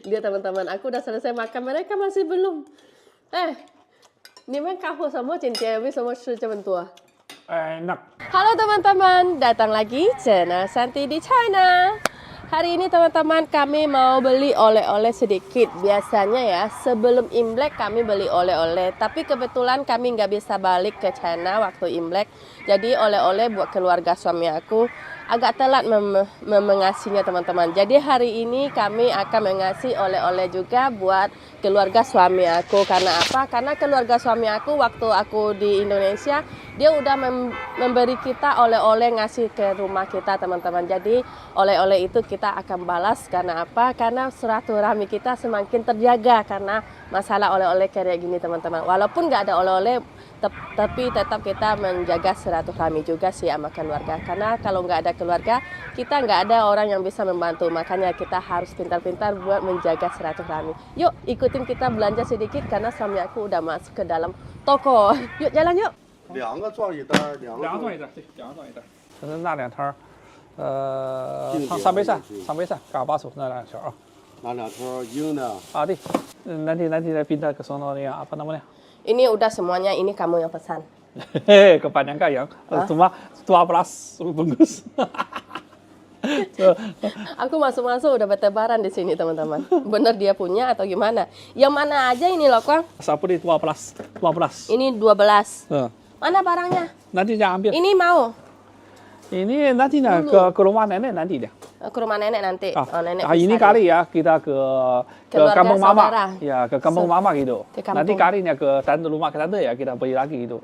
Lihat teman-teman, aku udah selesai makan, mereka masih belum. Ni men kahou semua cinta, semua cuman tua. Enak. Halo teman-teman, datang lagi channel Santi di China. Hari ini teman-teman kami mau beli oleh-oleh sedikit. Biasanya ya sebelum Imlek kami beli oleh-oleh. Tapi kebetulan kami nggak bisa balik ke China waktu Imlek. Jadi oleh-oleh buat keluarga suami aku agak telat mengasihnya teman-teman. Jadi hari ini kami akan mengasih oleh-oleh juga buat keluarga suami aku. Karena apa? Karena keluarga suami aku waktu aku di Indonesia dia udah memberi kita oleh-oleh ngasih ke rumah kita teman-teman. Jadi oleh-oleh itu kita akan balas karena apa? Karena silaturahmi kita semakin terjaga karena masalah oleh-oleh kayak gini teman-teman. Walaupun nggak ada oleh-oleh tapi tetap kita menjaga silaturahmi juga sih sama keluarga. Karena kalau nggak ada keluarga, kita nggak ada orang yang bisa membantu. Makanya kita harus pintar-pintar buat menjaga silaturahmi. Yuk ikutin kita belanja sedikit karena suami aku udah masuk ke dalam toko. Yuk jalan yuk. 2个装一袋，2个装一袋，对，2个装一袋。这是那两条，上杯山，嘎巴手那两条啊。那两条硬的。啊，对，nanti pindah ke sono yang apa namanya? Ini udah semuanya, ini kamu yang pesan. Hehehe, kebanyakan yang cuma 12 bungkus. Aku masuk-masuk udah bertebaran di sini teman-teman. Bener dia punya atau gimana? Yang mana aja ini loh Kang? Sapu di 12. Ini 12. Mana barangnya? Nanti jangan ambil. Ini mau? Ini nanti ke rumah nenek nanti dia. Ke rumah nenek nanti. Nenek ini kali ya kita ke kampung mama. Ya ke kampung mama gitu. Nanti kalinya ke rumah tante ya kita beli lagi gitu.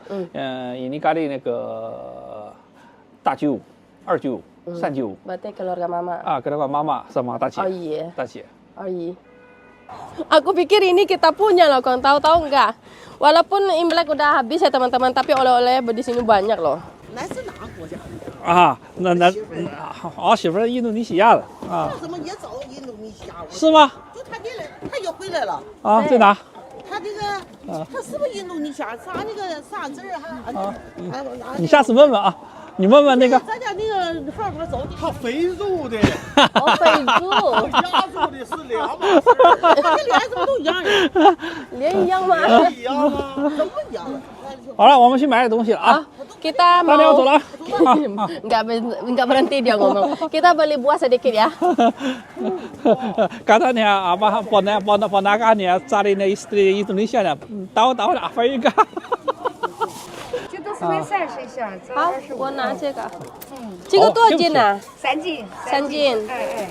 Ini kalinya ke 大舅、二舅、三舅. Berarti keluarga mama. Keluarga mama sama Tacie. Oh iya. Tacie. Oh iya. Aku pikir ini kita punya loh, kau tahu enggak? Walaupun Imlek udah habis ya teman-teman, tapi oleh-oleh di sini banyak loh. 我媳妇儿印度尼西亚的啊。怎么也找印度尼西亚？是吗？就他进来，他又回来了。在哪？他这个，他是不是印度尼西亚？啥那个啥字儿哈？你下次问问啊，你问问那个。咱家那个号码走的。他非洲的，非洲。亚洲的是两码事。他跟脸怎么都一样呀？脸一样吗？一样啊，怎么一样？好了，我们去买点东西了啊。Kita mau. 大家走了。Enggak berhenti dia ngomong. Kita beli buah sedikit ya. Katanya apa ponakannya cari istri Indonesia nya tahu Afrika. 这都是买30箱，好，我拿这个。这个多少斤呢？3斤。3斤。哎。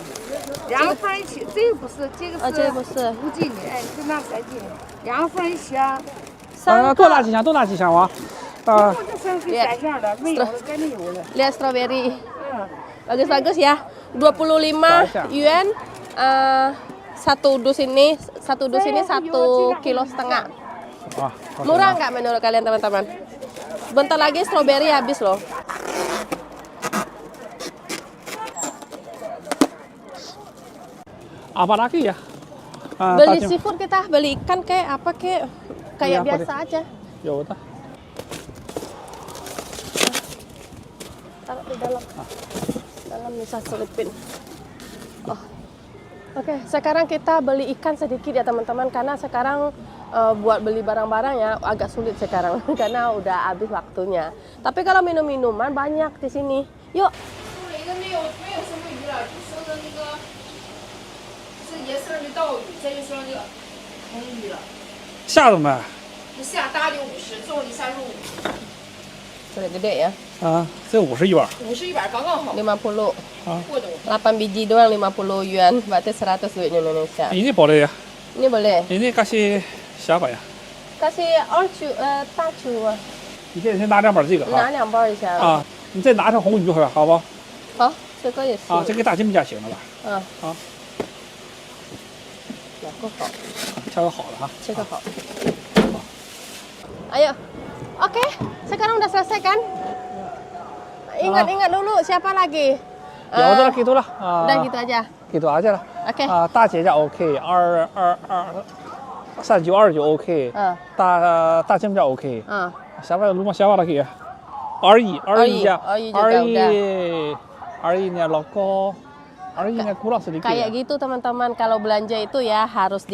2个份一起，这个不是，这个是。这个不是5斤的，哎，就拿3斤，2个份一箱。多拿几箱啊？这3箱的，没有的肯定有的。Lihat strawberry. Bagus-bagus ya. 25 yuan. Satu dus ini 1,5 kilo. Murah nggak menurut kalian teman-teman? Bentar lagi strawberry habis loh. Apa lagi ya? Beli seafood kita, beli ikan kayak apa kayak biasa aja. Ya udah. Taruh di dalam. Dalam bisa selipin. Oke, sekarang kita beli ikan sedikit ya teman-teman karena sekarang buat beli barang-barang ya agak sulit sekarang karena udah habis waktunya. Tapi kalau minum-minuman banyak di sini. Yuk. 下了没？下大的50，中的35。Gede ya? Saya 50 yuan. 50 一板刚刚好。 50. 过冬。 8 biji doang 50 yuan, berarti 100 duitnya Indonesia. Ini boleh ya? Ini boleh. Ini kasih siapa ya? Kasih大厨啊。你先拿2本这个拿2包一下。你再拿条红鱼回来，好不好？好，这个也行。这个大金比较行了吧？好。哪个好？挑个好的哈。这个好。Ayo. Oke, sekarang udah selesai kan? Ingat-ingat dulu siapa lagi? Ya udah gitu lah. Udah gitu aja. Gitu aja lah. Oke. 大姐家 OK，三舅二舅 OK， 大金家 OK。siapa lagi ya? Ari家，二姨nya logo Arinya kurang sedikit. Kayak gitu teman-teman, kalau belanja itu ya harus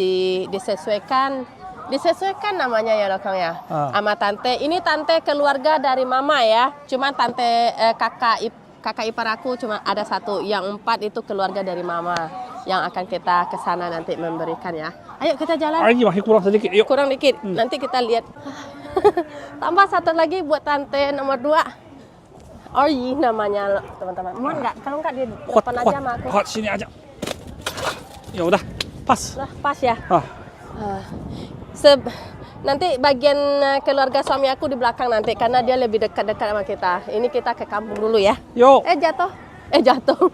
disesuaikan. Disesuaikan namanya ya Lokong ya. Sama tante. Ini tante keluarga dari mama ya. Cuma tante kakak ipar aku cuma ada satu. Yang 4 itu keluarga dari mama. Yang akan kita ke sana nanti memberikan ya. Ayo kita jalan. Ari masih kurang sedikit. Yuk. Kurang dikit. Nanti kita lihat. Tambah satu lagi buat tante nomor 2. Oryi namanya teman-teman. Mau nggak? Kalau nggak di depan aja sama aku. Hot sini aja. Ya udah, pas. Lah, pas ya. Ah. Nanti bagian keluarga suami aku di belakang nanti karena dia lebih dekat-dekat sama kita. Ini kita ke kampung dulu ya. Yuk. Jatuh.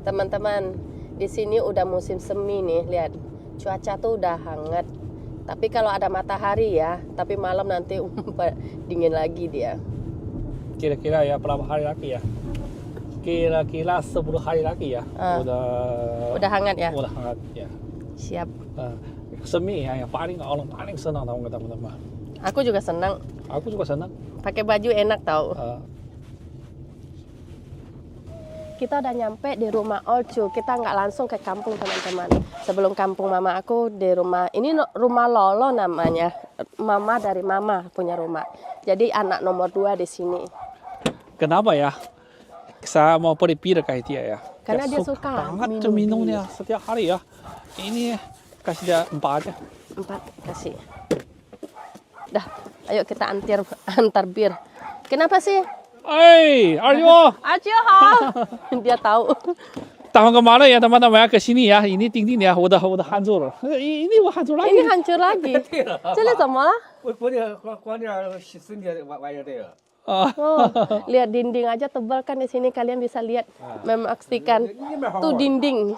Teman-teman, di sini udah musim semi nih, lihat. Cuaca tuh udah hangat. Tapi kalau ada matahari ya, tapi malam nanti dingin lagi dia. Kira-kira ya berapa hari lagi ya? Kira-kira 10 hari lagi ya. Udah hangat ya? Udah hangat ya. Siap. Semi ya, yang orang paling senang tahu nggak teman-teman? Aku juga senang. Aku juga senang. Pakai baju enak tau. Kita udah nyampe di rumah Olcu. Kita nggak langsung ke kampung teman-teman. Sebelum kampung mama aku di rumah ini rumah Lolo namanya. Mama dari mama punya rumah. Jadi anak nomor 2 di sini. Kenapa ya? Saya mau pergi kayak dia ya. Karena dia suka banget minumnya setiap hari ya. Ini kasih dia 4 aja. 4 kasih. Dah, ayo kita antar bir. Kenapa sih? Arjo. Dia tahu. Tahun kemarin ya teman-teman ya ke sini ya. Ini dinding ya udah hancur. Ini hancur lagi. Ini hancur lagi. Jadi semua lah. Lihat dinding aja tebal kan di sini kalian bisa lihat memastikan tuh dinding.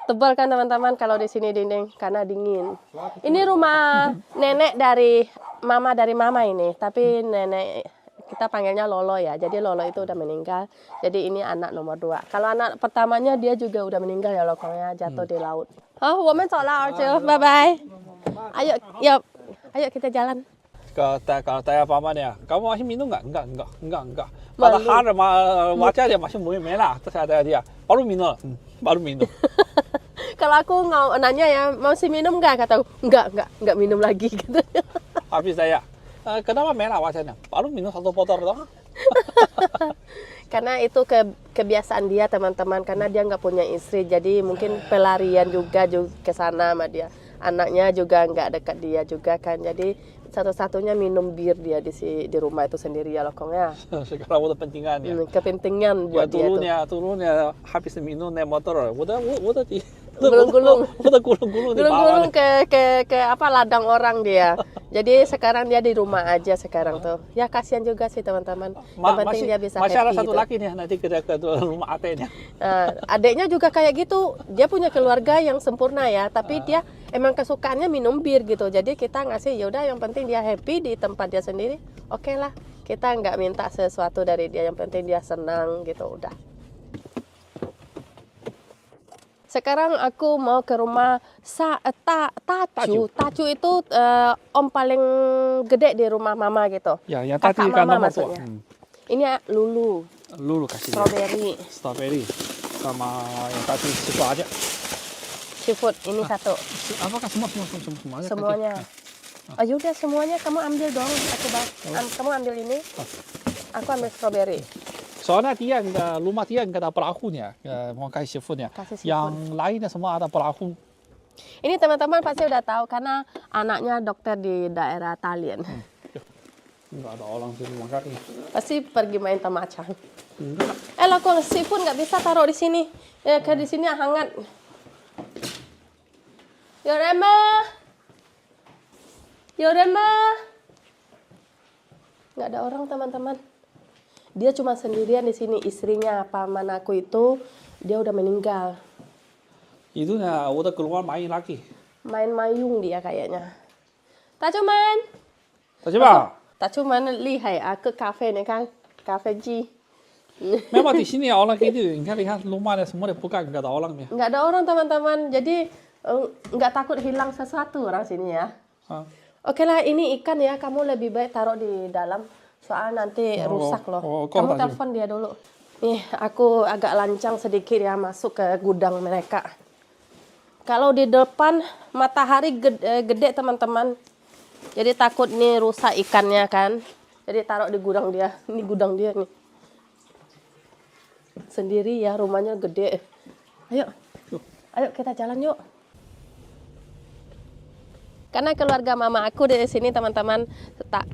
Tebal kan teman-teman kalau di sini dinding karena dingin. Ini rumah nenek dari mama ini, tapi nenek kita panggilnya Lolo ya. Jadi Lolo itu udah meninggal. Jadi ini anak nomor 2. Kalau anak pertamanya dia juga udah meninggal ya Lokongnya jatuh di laut. Women soalnya Arjo. Bye bye. Ayo kita jalan. Kalau tanya paman ya, kamu masih minum nggak? Enggak. Padahal wajah dia masih merah. Terus ada dia, baru minum. Kalau aku nanya ya, masih minum nggak? Kata aku, enggak minum lagi gitu. Habis saya, kenapa merah wajahnya? Baru minum 1 botol doang. Karena itu kebiasaan dia teman-teman, karena dia nggak punya istri, jadi mungkin pelarian juga ke sana sama dia. Anaknya juga nggak dekat dia juga kan, jadi satu-satunya minum bir dia di rumah itu sendiri ya Lokongnya. Sekarang udah pentingan ya. Kepentingan buat dia tuh. Turunnya habis minum naik motor, udah gulung-gulung di bawah. ke apa ladang orang dia. Jadi sekarang dia di rumah aja sekarang tuh. Ya kasihan juga sih teman-teman. Yang penting dia bisa happy. Masih ada satu gitu. lagi nih nanti ke rumah adeknya. Adeknya juga kayak gitu. Dia punya keluarga yang sempurna ya, tapi dia emang kesukaannya minum bir gitu. Jadi kita ngasih ya udah yang penting dia happy di tempat dia sendiri. Oke lah. Kita nggak minta sesuatu dari dia, yang penting dia senang gitu udah. Sekarang aku mau ke rumah Tacu. Tacu itu om paling gede di rumah mama gitu. Ya, yang kakak tadi mama kan maksudnya. Ini Lulu. Lulu kasih. Strawberry. Sama yang tadi sesuatu aja. Seafood ini satu. Apakah semuanya? Semuanya. Oh yaudah semuanya kamu ambil dong. Kamu ambil ini. Aku ambil strawberry. Soalnya dia rumah dia nggak ada perahunya, mau kasih seafoodnya. Yang lainnya semua ada perahu. Ini teman-teman pasti udah tahu karena anaknya dokter di daerah Talian. Nggak ada orang di rumah kali. Pasti pergi main tamacang. Kok seafood nggak bisa taruh di sini? Ya ke di sini hangat. Yorema. Nggak ada orang teman-teman. Dia cuma sendirian di sini, istrinya paman aku itu dia udah meninggal. Itu udah keluar main lagi. Main mayung dia kayaknya. Tacuman. Tacuman lihai ke kafe nih kan, kafe G. Memang di sini orang gitu, lihat rumahnya semua dibuka nggak ada orangnya. Nggak ada orang teman-teman, jadi nggak takut hilang sesuatu orang sini ya. Oke lah, ini ikan ya, kamu lebih baik taruh di dalam. Soal nanti rusak loh. Kamu telepon dia dulu. Nih, aku agak lancang sedikit ya masuk ke gudang mereka. Kalau di depan matahari gede teman-teman. Jadi takut nih rusak ikannya kan. Jadi taruh di gudang dia. Ini gudang dia nih. Sendiri ya, rumahnya gede. Ayo. Ayo kita jalan yuk. Karena keluarga mama aku di sini teman-teman,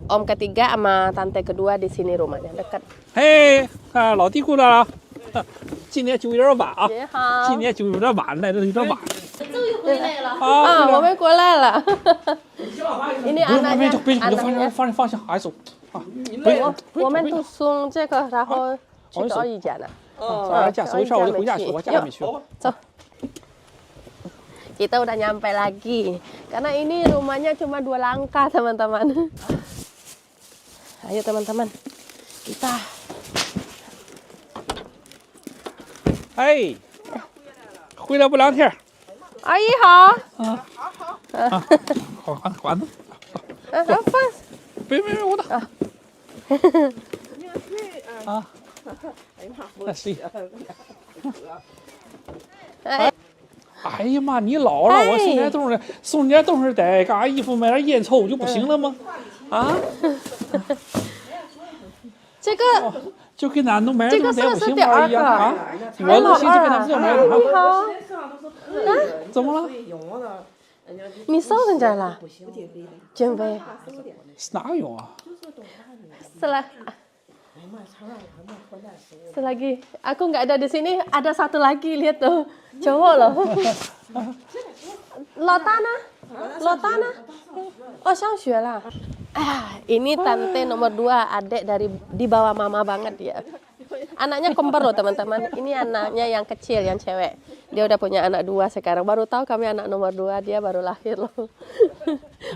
om ketiga sama tante kedua di sini rumahnya dekat. Hei, 老弟过来了。今天就有点晚啊，你好，今天就有点晚，来的有点晚。终于回来了。啊，我们过来了。Ini 不用， anaknya. 别走， anaknya. 放下孩子走啊。我们都送这个，然后去找姨家呢。咱家走一圈我就回家去，我家还没去。走。Kita udah nyampe lagi. Karena ini rumahnya cuma 2 langkah, teman-teman. Ayo, teman-teman. Kita. 哎，回来不2天。阿姨好。好，管子。放。别，我的。啊。那是。哎呀妈，你老了，我送点东西带干衣服，买点烟抽就不行了吗？啊？这个。就给咱都买点东西不行吗？一样啊？我不行就给咱这买点。你好。怎么了？你瘦成这儿了？减肥。哪有用啊？Selagi aku nggak ada di sini, ada satu lagi, lihat tuh, cowok loh. Lotana, oh 上学了。Ini tante nomor 2, adik dari di bawah mama banget dia. Anaknya kembar loh teman-teman. Ini anaknya yang kecil, yang cewek. Dia udah punya anak 2 sekarang. Baru tahu kami anak nomor 2, dia baru lahir loh.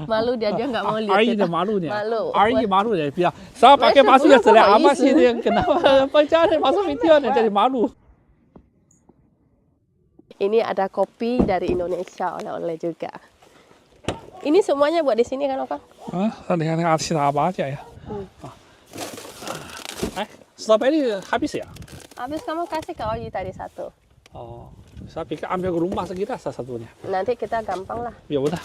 Malu dia aja nggak mau lihat kita. Malu nih. Malu. Malu deh. Saya pakai masuk ya setelah apa sih dia kenapa pacaran masuk video nih jadi malu. Ini ada kopi dari Indonesia oleh-oleh juga. Ini semuanya buat di sini kan, Oka? Lihat apa aja ya. Strawberry habis ya? Habis, kamu kasih ke Oyi tadi 1. Oh, saya pikir ambil ke rumah sekitar satunya. Nanti kita gampang lah. Ya udah.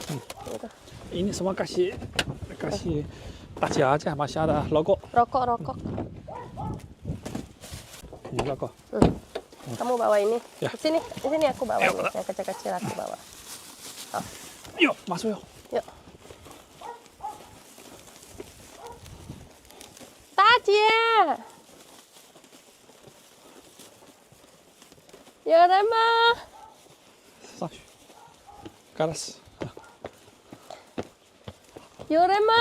Ini semua kasih aja masih ada logo. Rokok. Ini logo. Kamu bawa ini. Ya. Di sini aku bawa ini. Yang kecil-kecil aku bawa. Yuk, masuk yuk. Yuk. 大姐，有人吗？上去。Garas。有人吗？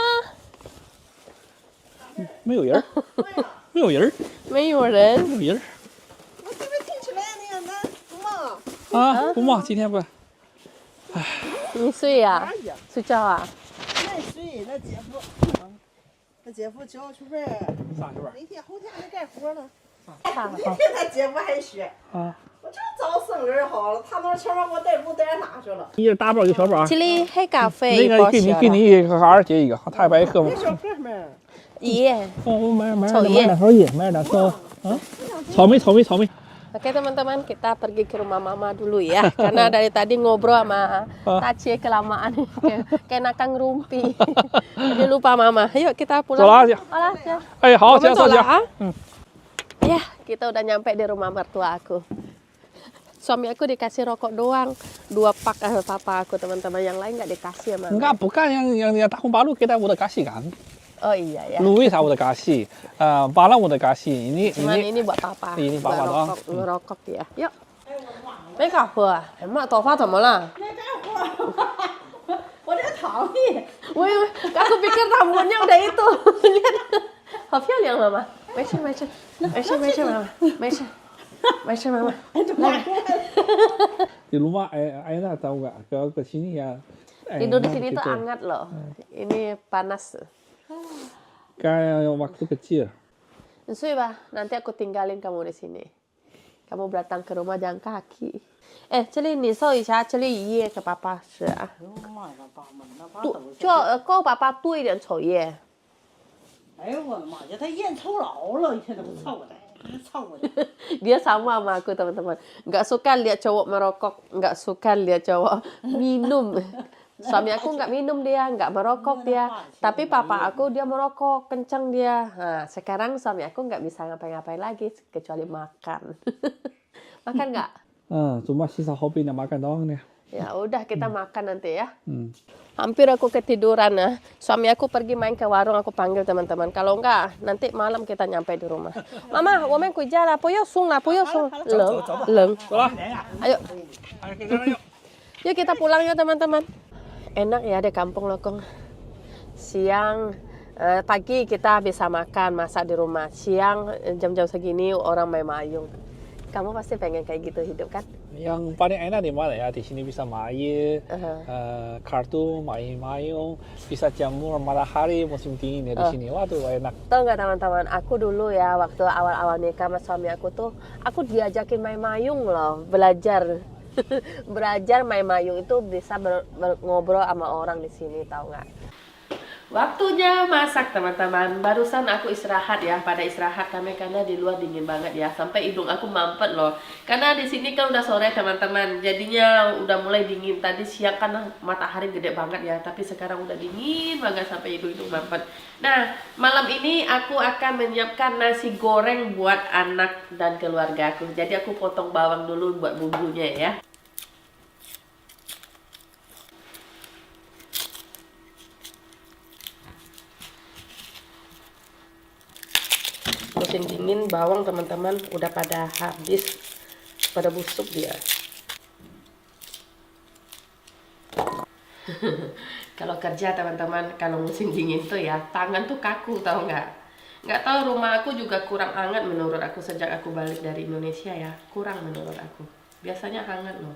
没有人。没有人。没有人。没有人。我这边听起来那个不忙。啊，不忙，今天不。你睡呀？睡觉啊？那睡，那姐夫叫去玩。上去玩。明天后天还干活呢。好。明天他姐夫还学。啊。我这早生日好了，他那钱把我带路带哪去了？一人大包一个小包。这里黑咖啡。那个给你一个和二姐一个，他也白喝吗？小哥们儿。Iya. Oh,买两条叶，买两条。草莓。 Oke teman-teman, kita pergi ke rumah mama dulu ya. Karena dari tadi ngobrol sama Tacie kelamaan. Kayak nakang rumpi. Jadi lupa mama. Yuk kita pulang. Olah. Ya, kita udah nyampe di rumah mertua aku. Suami aku dikasih rokok doang. 2 pak papa aku teman-teman. Yang lain nggak dikasih ya mama. Enggak, bukan yang tahun baru kita udah kasih kan. Oh iya ya. Louis saya udah kasih, Balang udah kasih. Ini buat papa. Ini papa doang. Ngerokok dia. Yuk. 没干活，哎妈，头发怎么了？没干活，我在躺里。我以为aku pikir rambutnya udah itu. Lihat, 好漂亮mama. 没事没事mama.来。 Di rumah enak tahu nggak? Kalau ke sini ya. Tidur di sini tuh hangat loh. Ini panas. Kayak waktu kecil. 你睡吧，nanti aku tinggalin kamu di sini. Kamu datang ke rumah jalan kaki. 这里你搜一下，这里一页给爸爸吃啊。够爸爸多一点抽烟。哎呦我的妈呀，他烟抽老了，一天都不抽的。唱我的。 Dia sama sama aku teman-teman. Nggak suka lihat cowok merokok, nggak suka lihat cowok minum. Suami aku nggak minum dia, nggak merokok dia. Tapi papa aku dia merokok, kenceng dia. Nah, sekarang suami aku nggak bisa ngapain-ngapain lagi kecuali makan. Makan nggak? cuma sisa hobinya makan doang nih. Ya udah kita makan nanti ya. Hampir aku ketiduran ya. Suami aku pergi main ke warung, aku panggil teman-teman. Kalau enggak, nanti malam kita nyampe di rumah. Mama, 我们回家了，不要送了，不要送，冷。Ayo. Yuk kita pulang ya teman-teman. Enak ya di kampung Lokong. Siang, pagi kita bisa makan, masak di rumah. Siang, jam-jam segini orang main mayung. Kamu pasti pengen kayak gitu hidup kan? Yang paling enak di mana ya? Di sini bisa main, kartu, main mayung, bisa jamur matahari musim dingin ya di sini. Waduh, enak. Tahu nggak teman-teman, aku dulu ya waktu awal-awal nikah sama suami aku tuh, aku diajakin main mayung loh, belajar. Belajar main mayung itu bisa ngobrol sama orang di sini, tahu nggak? Waktunya masak teman-teman. Barusan aku istirahat ya, pada istirahat kami karena di luar dingin banget ya, sampai hidung aku mampet loh. Karena di sini kan udah sore teman-teman, jadinya udah mulai dingin. Tadi siang kan matahari gede banget ya, tapi sekarang udah dingin banget sampai hidung mampet. Nah, malam ini aku akan menyiapkan nasi goreng buat anak dan keluarga aku. Jadi aku potong bawang dulu buat bumbunya ya. Musim dingin bawang teman-teman udah pada habis, pada busuk dia. Kalau kerja teman-teman, kalau musim dingin tuh ya tangan tuh kaku, tahu nggak? Nggak tahu, rumah aku juga kurang hangat menurut aku sejak aku balik dari Indonesia ya, kurang menurut aku. Biasanya hangat loh.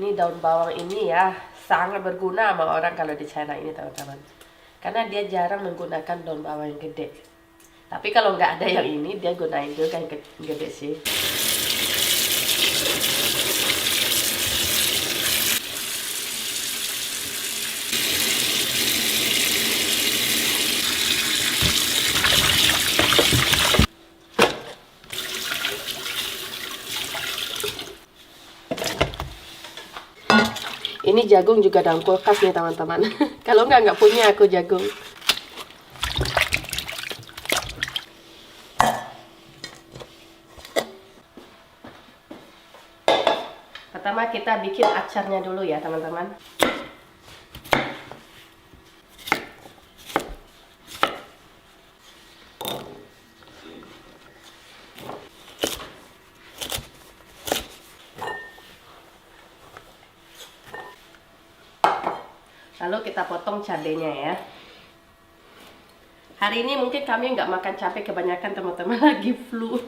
Ini daun bawang ini ya sangat berguna sama orang kalau di China ini teman-teman, karena dia jarang menggunakan daun bawang yang gede. Tapi kalau nggak ada yang ini dia gunain juga yang gede sih. Ini jagung juga dalam kulkas nih teman-teman. Kalau nggak punya aku jagung. Pertama kita bikin acarnya dulu ya teman-teman. Lalu kita potong cabenya ya. Hari ini mungkin kami nggak makan cabai kebanyakan teman-teman, lagi flu.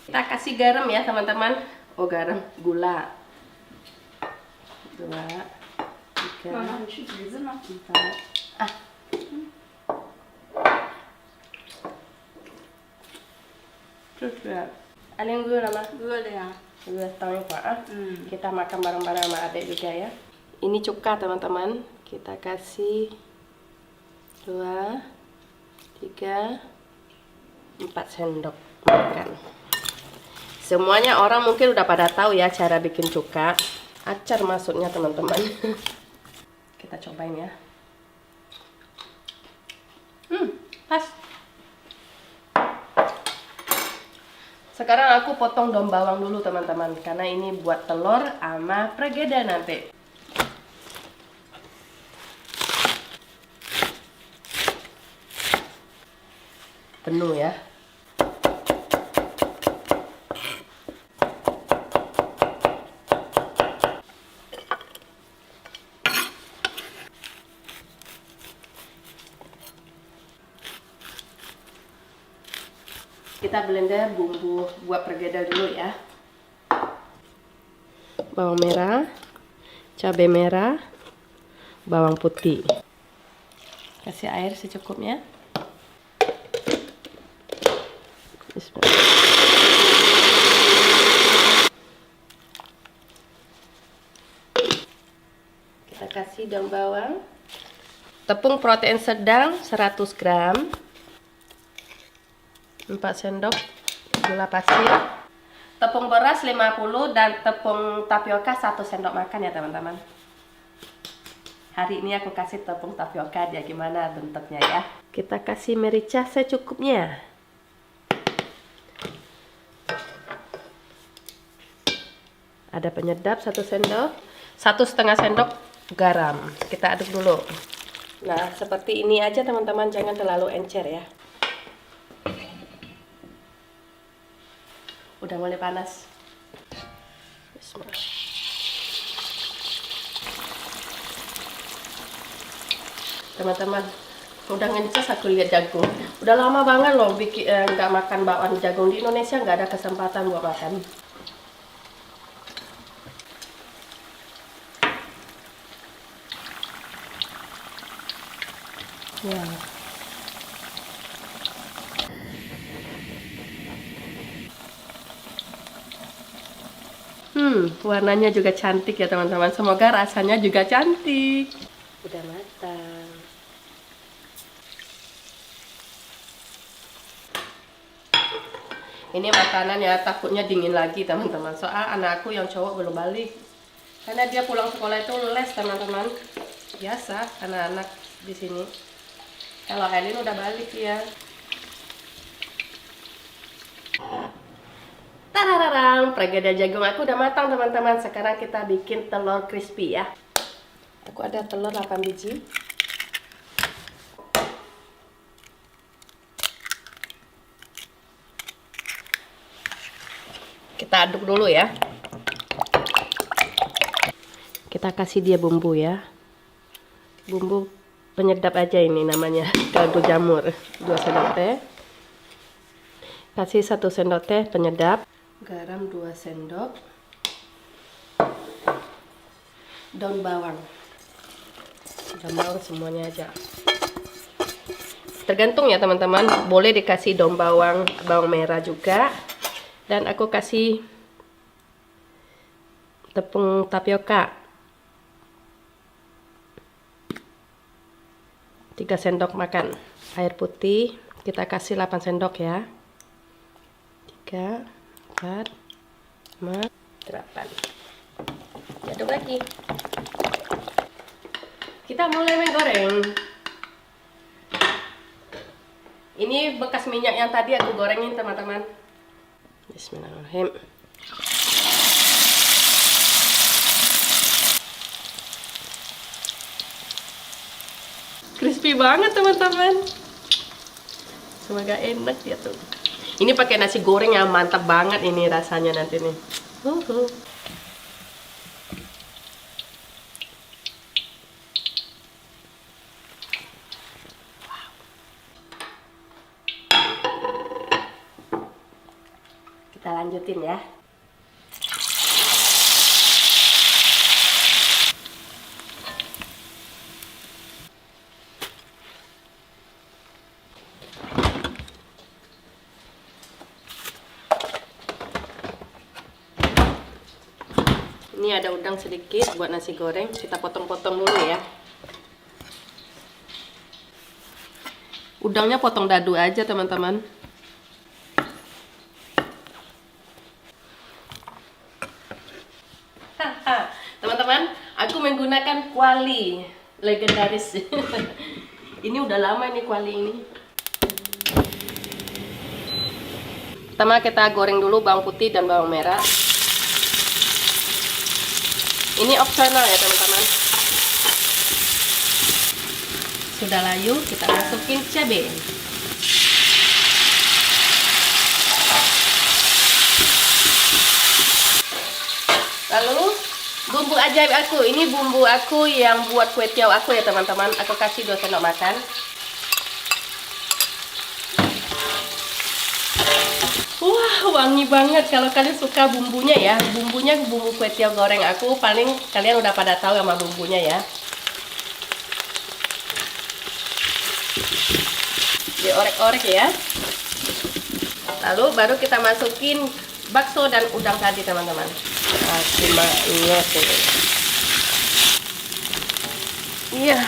Kita kasih garam ya teman-teman. Oh garam, gula. 2, 3, 4. Sudah. Ada yang dulu lama? Dulu ya. Dulu tahu Pak. Kita makan bareng-bareng sama adik juga ya. Ini cuka teman-teman. Kita kasih 2, 3, 4 sendok makan. Semuanya orang mungkin udah pada tahu ya cara bikin cuka. Acar maksudnya teman-teman. Kita cobain ya. Pas. Sekarang aku potong daun bawang dulu teman-teman, karena ini buat telur sama pregeda nanti. Penuh ya. kita blender bumbu buat perkedel dulu ya. Bawang merah, cabai merah, bawang putih. Kasih air secukupnya. Bismillah. Kita kasih daun bawang. Tepung protein sedang 100 gram. 4 sendok gula pasir. Tepung beras 50 dan tepung tapioka 1 sendok makan ya teman-teman. Hari ini aku kasih tepung tapioka dia gimana bentuknya ya. Kita kasih merica secukupnya. Ada penyedap 1 sendok, 1,5 sendok garam. Kita aduk dulu. Nah, seperti ini aja teman-teman, jangan terlalu encer ya. Udah mulai panas. Bismillah. Teman-teman, udah ngencas aku lihat jagung. Udah lama banget loh bikin nggak makan bakwan jagung. Di Indonesia nggak ada kesempatan buat makan. Ya. Warnanya juga cantik ya teman-teman. Semoga rasanya juga cantik. Udah matang. Ini makanan ya, takutnya dingin lagi teman-teman. Soal anakku yang cowok belum balik. Karena dia pulang sekolah itu les teman-teman. Biasa anak-anak di sini. Kalau Elin udah balik ya. Tarararang, perkedel jagung aku udah matang teman-teman. Sekarang kita bikin telur crispy ya. Aku ada telur 8 biji. Kita aduk dulu ya. Kita kasih dia bumbu ya. Bumbu penyedap aja ini namanya, kaldu jamur. 2 sendok teh. Kasih 1 sendok teh penyedap. Garam 2 sendok. Daun bawang. Daun bawang semuanya aja. Tergantung ya teman-teman, boleh dikasih daun bawang, bawang merah juga. Dan aku kasih tepung tapioka 3 sendok makan. Air putih kita kasih 8 sendok ya. 3, 4, 5, 8. Aduk lagi. Kita mulai menggoreng. Ini bekas minyak yang tadi aku gorengin teman-teman. Bismillahirrahmanirrahim. Crispy banget teman-teman. Semoga enak ya tuh. Ini pakai nasi goreng yang mantap banget ini rasanya nanti nih. Kita lanjutin ya. Ini ada udang sedikit buat nasi goreng, kita potong-potong dulu ya. Udangnya potong dadu aja teman-teman. Teman-teman, aku menggunakan kuali legendaris. Ini udah lama ini kuali ini. Pertama kita goreng dulu bawang putih dan bawang merah. Ini opsional ya teman-teman. Sudah layu, kita masukin cabai. Lalu bumbu ajaib aku, ini bumbu aku yang buat kue tiaw aku ya teman-teman. Aku kasih 2 sendok makan. Wah, wangi banget. Kalau kalian suka bumbunya ya, bumbunya bumbu kue tiaw goreng aku paling kalian udah pada tahu sama bumbunya ya. Diorek-orek ya. Lalu baru kita masukin bakso dan udang tadi teman-teman. Kasih manis ini. Iya.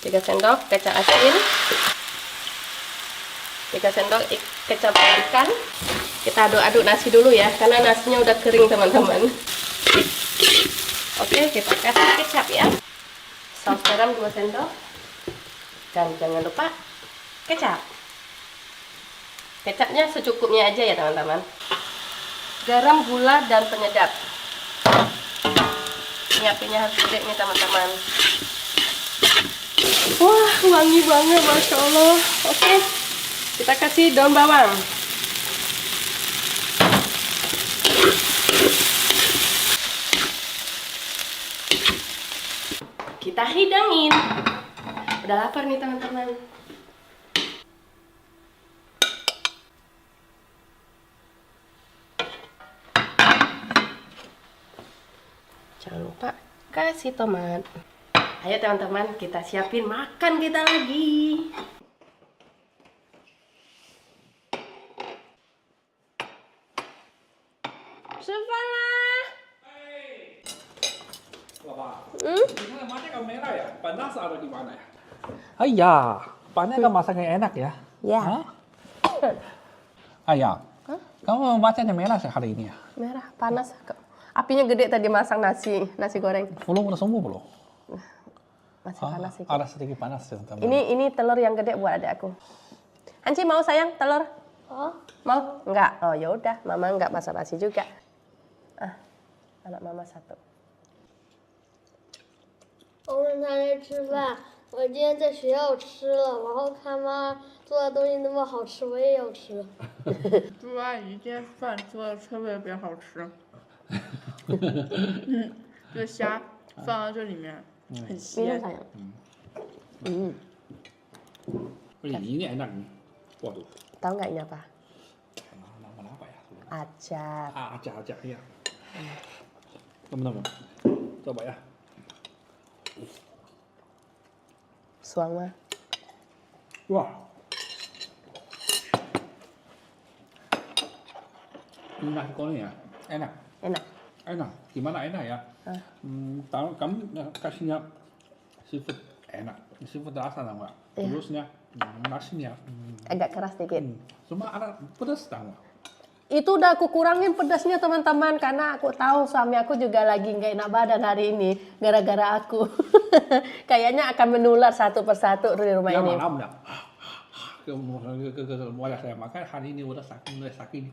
3 sendok kecap asin, 3 sendok kecap ikan. Kita aduk-aduk nasi dulu ya, karena nasinya udah kering teman-teman. Oke, kita kasih kecap ya. Saus garam 2 sendok. Dan jangan lupa kecap. Kecapnya secukupnya aja ya teman-teman. Garam, gula, dan penyedap. Ini apinya harus gede nih teman-teman. Wah, wangi banget, Masya Allah. Oke, kita kasih daun bawang. Kita hidangin. Udah lapar nih teman-teman. Jangan lupa kasih tomat. Ayo teman-teman, kita siapin makan kita lagi. Sefalah. Gimana masak merah ya? Panas atau gimana ya? Ayah, panas kan masaknya enak ya? Ya. Hah? Ayah, kamu masaknya merah sih hari ini ya? Merah, panas. Apinya gede tadi masak nasi goreng. Belum udah sembuh belum? Masih panas sih. Ada sedikit panas ya teman. Ini telur yang gede buat adik aku. Anci mau sayang telur? Oh. Mau? Enggak. Oh ya udah, mama enggak basa-basi juga. Ah, anak mama satu. 我问他在吃饭，我今天在学校吃了，然后看妈做的东西那么好吃，我也要吃。朱阿姨今天饭做的特别好吃，这虾放到这里面很鲜。 Ini enak nih. Waduh. Tahu nggak ini apa? Nama apa ya? Acar. Acar ya. Teman-teman, coba ya. Suang mah. Wah. Ini nasi goreng ya, enak. Enak. Enak. Gimana enak ya? Kamu kasihnya seafood enak. Seafood rasa tau nggak? Terusnya nasinya Agak keras dikit. cuma ada pedas tau nggak? Itu udah aku kurangin pedasnya teman-teman, karena aku tahu suami aku juga lagi nggak enak badan hari ini gara-gara aku. Kayaknya akan menular satu persatu di rumah ini. Malam dah. Ke wajah saya makan hari ini udah sakit.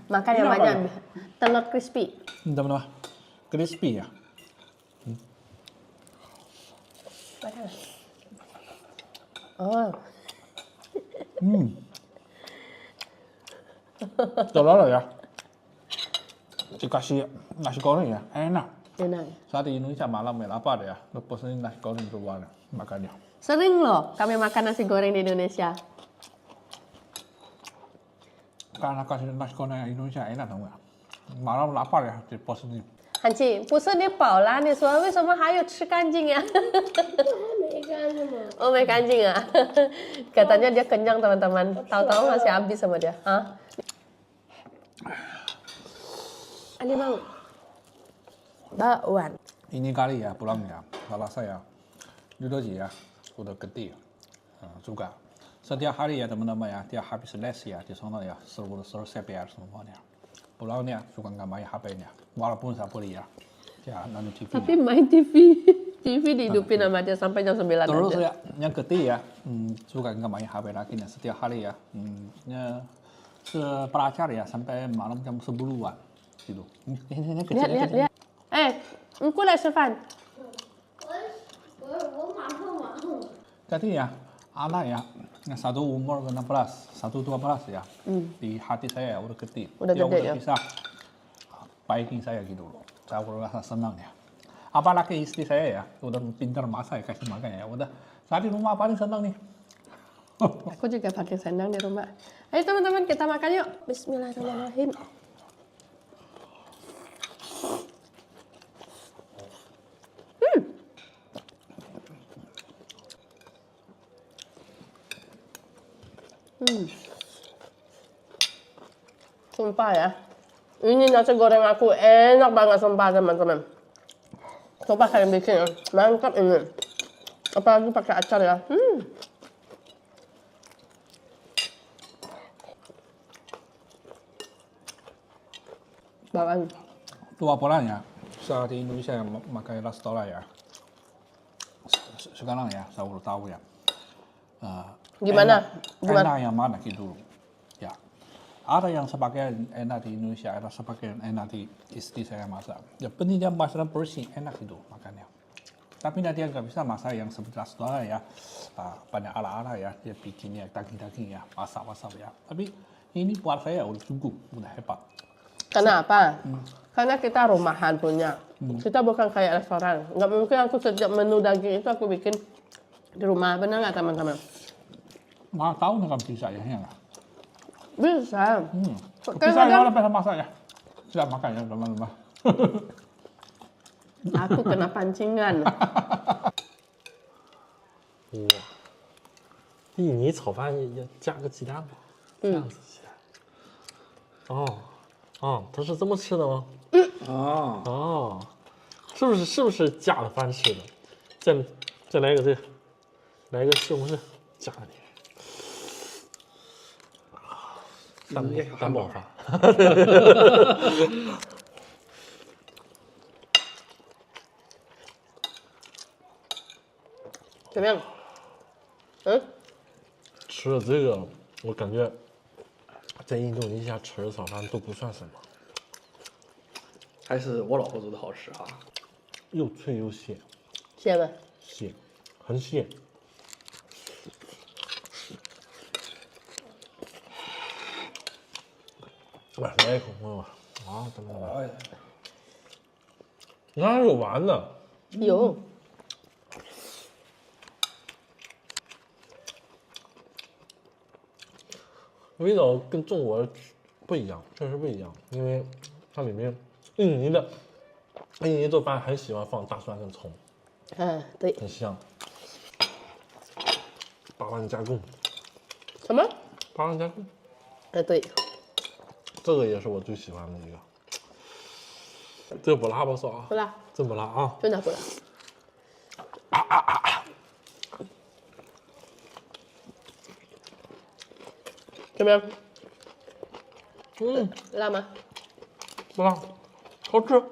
Makan yang banyak. Telur crispy. Teman-teman, crispy ya. Oh. Telur ya. Dikasih nasi goreng ya, enak. Enak. Saat di Indonesia malam ya lapar ya, lepas ini nasi goreng keluar makannya. Sering loh kami makan nasi goreng di Indonesia. Karena kasih nasi goreng Indonesia enak tau nggak? Malam lapar ya di pos ini. 韩庆，不是你饱了，你说为什么还有吃干净呀？没干净吗？ Oh,没干净啊. Katanya dia kenyang teman-teman. Tahu-tahu masih habis sama dia. Hah? Ani mau? Bakwan. Ini kali ya pulangnya, salah saya. Dulu ya, udah gede juga. Setiap hari ya teman-teman ya, dia habis les ya di sana ya, selesai PR semuanya. Pulangnya suka nggak main HP-nya, walaupun saya boleh ya, ya nonton TV. Tapi main TV. TV dihidupin sama dia sampai jam 9 Terus aja. ya, yang ketiga ya, suka nggak main HP lagi nih setiap hari ya. Sepelajar ya sampai malam jam 10-an gitu. Ini kecil. Lihat. Engkau来吃饭. 我马上完了。 Jadi ya, anak ya, yang satu umur 16, satu 12 ya, di hati saya udah gede. Udah Dia gede udah ya. bisa baikin saya gitu loh. Saya udah rasa senang ya. apalagi istri saya ya, udah pintar masak ya, kasih makan ya. Udah, saya di rumah paling senang nih. Aku juga pakai sendang di rumah. Ayo teman-teman kita makan yuk. Bismillahirrahmanirrahim. Sumpah ya, ini nasi goreng aku enak banget sumpah teman-teman. Coba kalian bikin ya, mantap ini. Apalagi pakai acar ya. Bawaan. Tua polanya, saat di Indonesia yang makan restoran ya. Sekarang ya, saya udah tahu ya. Gimana? Enak yang mana gitu. Ya. Ada yang sebagian enak di Indonesia, ada sebagian enak di istri saya masak. Ya penting dia masak bersih, enak itu makannya. Tapi nanti dia nggak bisa masak yang seperti restoran ya. Banyak ala-ala ya, dia bikinnya daging-daging ya, masak-masak ya. Tapi ini buat saya udah cukup, udah hebat. Kenapa? Karena kita rumahan punya. Kita bukan kayak restoran. Nggak mungkin aku setiap menu daging itu aku bikin di rumah. Benar nggak teman-teman? Mana tahu nggak bisa ya, ya nggak? Bisa. Bisa ya, orang bisa masak ya. Sudah makan ya teman-teman. ，Aku kena pancingan。哇，芋泥炒饭要加个鸡蛋吗？这样子起来。哦，哦，它是这么吃的吗？哦，哦，是不是夹着饭吃的？再来个来个西红柿夹里面。蛋包饭。怎么样？吃了这个，我感觉在印度尼西亚吃的早饭都不算什么，还是我老婆做的好吃啊。又脆又鲜，鲜吗？鲜，很鲜。来一口朋友们，啊，等等等，哪有完的？有。味道跟中国不一样，确实不一样，因为它里面印尼做饭很喜欢放大蒜跟葱，对。很香。八万加工。什么？八万加工。对。这个也是我最喜欢的一个。这个不辣不少啊。不辣。真不辣啊。真的不辣。怎么样？辣吗？不辣，好吃。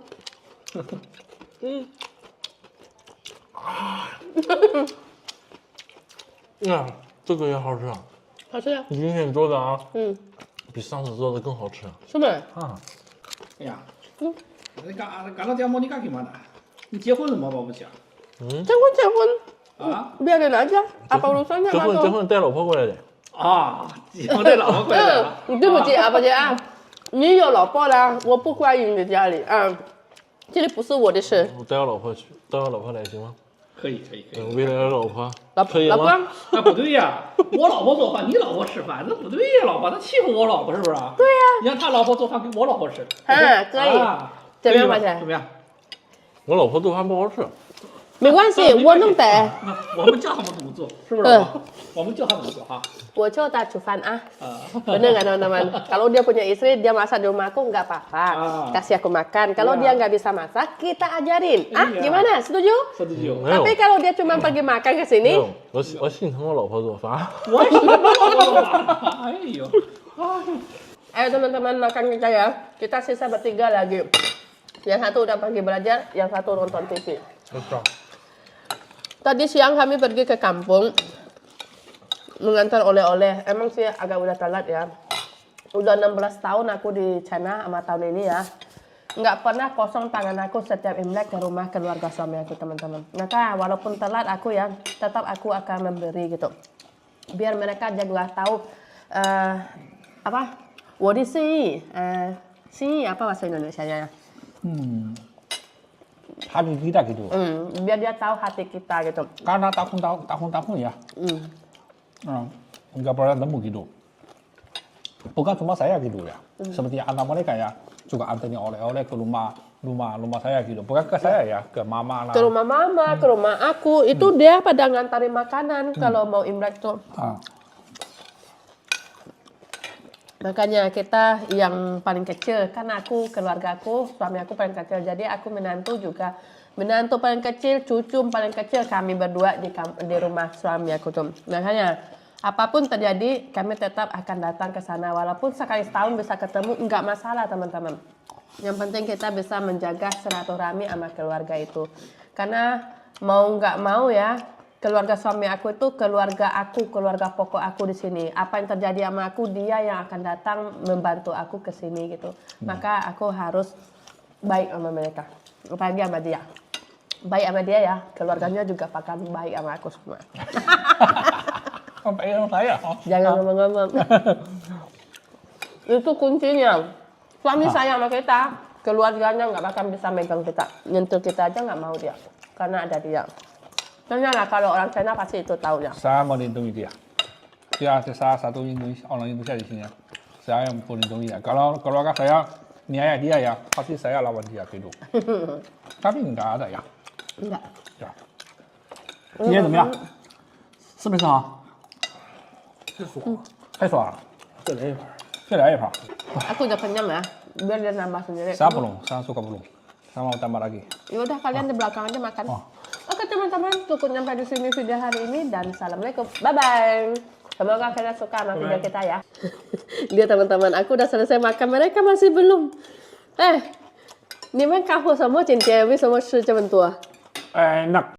呀，这个也好吃啊。好吃呀。你今天做的啊？比上次做的更好吃。是吗？啊。哎呀，干了点么？你干什么呢？你结婚了吗，宝贝姐？结婚。啊？biar dia aja. Apa urusannya sama tuh? 结婚带老婆过来的。啊，结婚带老婆过来的。对不起啊，宝姐啊，你有老婆了，我不欢迎你家里啊，这里不是我的事。我带我老婆去，带我老婆来行吗？可以。为了老婆，可以吗？那不对呀，我老婆做饭，你老婆吃饭，那不对呀，老婆，他欺负我老婆是不是？对呀。你让他老婆做饭给我老婆吃。可以。怎么样，宝姐？怎么样？我老婆做饭不好吃。没关系，我弄的。我们教他们怎么做，是不是？我们教他怎么做哈。我教他煮饭啊. Bener nggak teman-teman? Kalau dia punya istri, dia masak di rumah aku nggak apa-apa. Kasih aku makan. Kalau dia nggak bisa masak, kita ajarin. Gimana? Setuju? Setuju. Tapi kalau dia cuma pergi makan ke sini, 我心疼我老婆做饭。我心疼我老婆做饭。哎呦。Ayo teman-teman makan kita ya. Kita sisa bertiga lagi. Yang satu udah pergi belajar, yang satu nonton TV. Tadi siang kami pergi ke kampung mengantar oleh-oleh. Emang sih agak udah telat ya. Udah 16 tahun aku di China sama tahun ini ya. Nggak pernah kosong tangan aku setiap Imlek ke rumah keluarga suami aku teman-teman. Maka walaupun telat aku ya, tetap aku akan memberi gitu. Biar mereka juga tahu apa? Wodi sih. Sih apa bahasa Indonesianya ya? hati kita gitu. Biar dia tahu hati kita gitu. Karena tahun-tahun ya, nggak pernah temu gitu. Bukan cuma saya gitu ya, seperti anak mereka ya, juga antarnya oleh-oleh ke rumah saya gitu. Bukan ke saya ya, ke mama lah. Ke rumah mama, ke rumah aku, itu dia pada ngantarin makanan kalau mau Imlek tuh. Makanya kita yang paling kecil, kan aku, keluarga aku, suami aku paling kecil. Jadi aku menantu juga. Menantu paling kecil, cucu paling kecil, kami berdua di rumah suami aku tuh. Makanya apapun terjadi, kami tetap akan datang ke sana. Walaupun sekali setahun bisa ketemu, nggak masalah teman-teman. Yang penting kita bisa menjaga silaturahmi sama keluarga itu. Karena mau nggak mau ya, keluarga suami aku itu keluarga pokok aku di sini. Apa yang terjadi sama aku, dia yang akan datang membantu aku ke sini gitu. Maka aku harus baik sama mereka, apalagi sama dia. Baik sama dia ya, keluarganya juga akan baik sama aku semua. Baik sama saya. Jangan ngomong-ngomong. Itu kuncinya. Suami sayang sama kita, keluarganya nggak bakal bisa megang kita. Nyentuh kita aja nggak mau dia, karena ada dia. Lah kalau orang China pasti itu tahunya. Saya melindungi dia. Dia salah satu orang Indonesia di sini. Saya yang melindungi dia. Kalau keluarga saya niaya dia ya, pasti saya lawan dia gitu. Tapi enggak ada ya. Enggak. Ya. 今天怎么样？是不是好？太爽了，再来一盘。再来一盘。 Aku udah kenyang ya, biar dia nambah sendiri. Saya belum, saya suka belum. Saya mau tambah lagi. Ya udah kalian di belakang aja makan. Oke teman-teman, cukup sampai di sini video hari ini dan assalamualaikum. Bye bye. Semoga kalian suka sama video kita ya. Lihat teman-teman, aku udah selesai makan, mereka masih belum. 你们干活什么？今天为什么吃这么多？ enak.